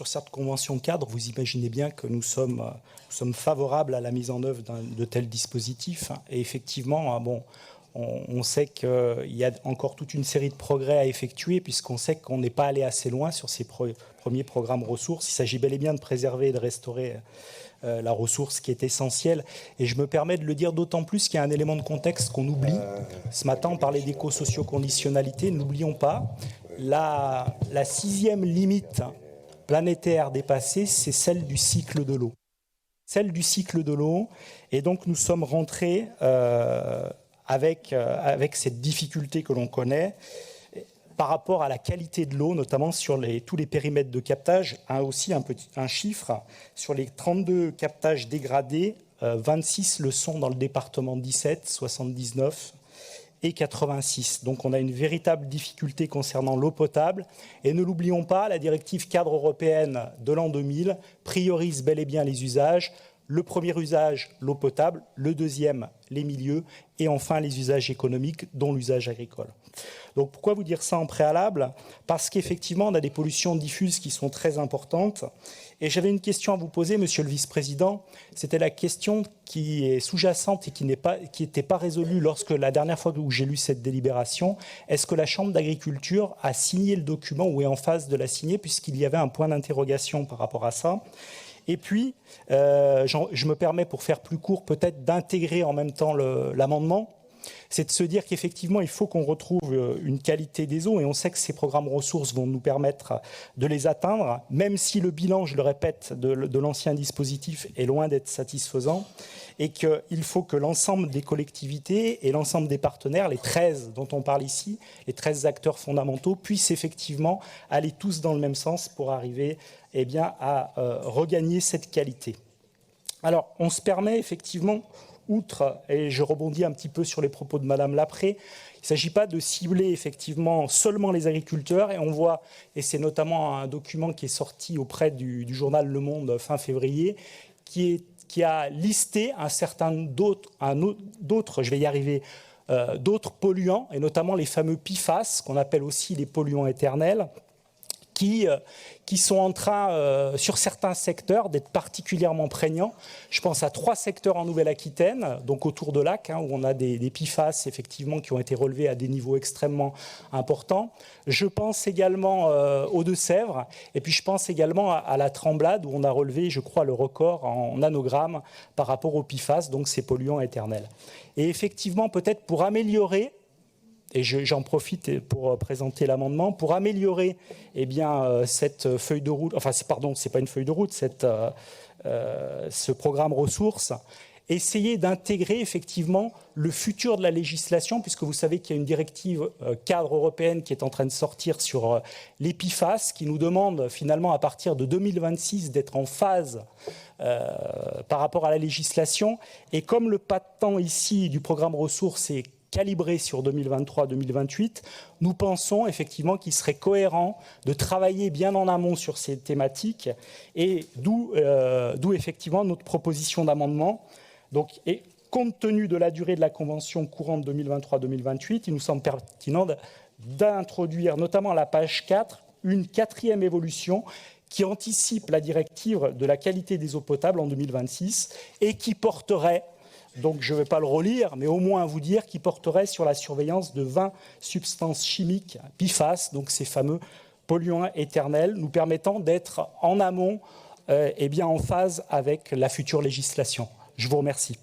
cette convention cadre, vous imaginez bien que nous sommes favorables à la mise en œuvre de tels dispositifs. Et effectivement, bon, on sait qu'il y a encore toute une série de progrès à effectuer, puisqu'on sait qu'on n'est pas allé assez loin sur ces premiers programmes ressources. Il s'agit bel et bien de préserver et de restaurer la ressource qui est essentielle. Et je me permets de le dire d'autant plus qu'il y a un élément de contexte qu'on oublie. Ce matin, on parlait d'éco-socio-conditionnalité. N'oublions pas, la 6e limite planétaire dépassée, c'est celle du cycle de l'eau. Celle du cycle de l'eau. Et donc, nous sommes rentrés avec cette difficulté que l'on connaît par rapport à la qualité de l'eau, notamment sur tous les périmètres de captage. Aussi un chiffre, sur les 32 captages dégradés, 26 le sont dans le département 17, 79 et 86. Donc on a une véritable difficulté concernant l'eau potable. Et ne l'oublions pas, la directive cadre européenne de l'an 2000 priorise bel et bien les usages. Le premier usage, l'eau potable. Le deuxième, les milieux. Et enfin, les usages économiques, dont l'usage agricole. Donc pourquoi vous dire ça en préalable? Parce qu'effectivement, on a des pollutions diffuses qui sont très importantes. Et j'avais une question à vous poser, monsieur le vice-président. C'était la question qui est sous-jacente et qui n'était pas résolue lorsque la dernière fois où j'ai lu cette délibération. Est-ce que la Chambre d'agriculture a signé le document ou est en phase de la signer, puisqu'il y avait un point d'interrogation par rapport à ça? Et puis, je me permets, pour faire plus court, peut-être d'intégrer en même temps l'amendement. C'est de se dire qu'effectivement, il faut qu'on retrouve une qualité des eaux, et on sait que ces programmes ressources vont nous permettre de les atteindre, même si le bilan, je le répète, de l'ancien dispositif est loin d'être satisfaisant, et qu'il faut que l'ensemble des collectivités et l'ensemble des partenaires, les 13 dont on parle ici, les 13 acteurs fondamentaux, puissent effectivement aller tous dans le même sens pour arriver à regagner cette qualité. Alors, on se permet effectivement, outre, et je rebondis un petit peu sur les propos de Madame Lapré, il ne s'agit pas de cibler effectivement seulement les agriculteurs, et on voit, et c'est notamment un document qui est sorti auprès du journal Le Monde fin février, qui a listé un certain d'autres, je vais y arriver, d'autres polluants, et notamment les fameux PFAS, qu'on appelle aussi les polluants éternels, qui sont en train, sur certains secteurs, d'être particulièrement prégnants. Je pense à 3 secteurs en Nouvelle-Aquitaine, donc autour de lacs, où on a des PFAS, effectivement, qui ont été relevés à des niveaux extrêmement importants. Je pense également aux Deux-Sèvres, et puis je pense également à la Tremblade, où on a relevé, je crois, le record en nanogrammes par rapport aux PFAS, donc ces polluants éternels. Et effectivement, peut-être pour améliorer, et j'en profite pour présenter l'amendement, pour améliorer cette feuille de route, enfin, pardon, ce n'est pas une feuille de route, ce programme ressources, essayer d'intégrer effectivement le futur de la législation, puisque vous savez qu'il y a une directive cadre européenne qui est en train de sortir sur les PFAS, qui nous demande finalement à partir de 2026 d'être en phase par rapport à la législation. Et comme le pas de temps ici du programme ressources est calibré sur 2023-2028, nous pensons effectivement qu'il serait cohérent de travailler bien en amont sur ces thématiques, et d'où effectivement notre proposition d'amendement. Donc, et compte tenu de la durée de la convention courante 2023-2028, il nous semble pertinent d'introduire, notamment à la page 4, une 4e évolution qui anticipe la directive de la qualité des eaux potables en 2026 et qui porterait, donc je ne vais pas le relire, mais au moins vous dire qu'il porterait sur la surveillance de 20 substances chimiques PFAS, donc ces fameux polluants éternels, nous permettant d'être en amont en phase avec la future législation. Je vous remercie.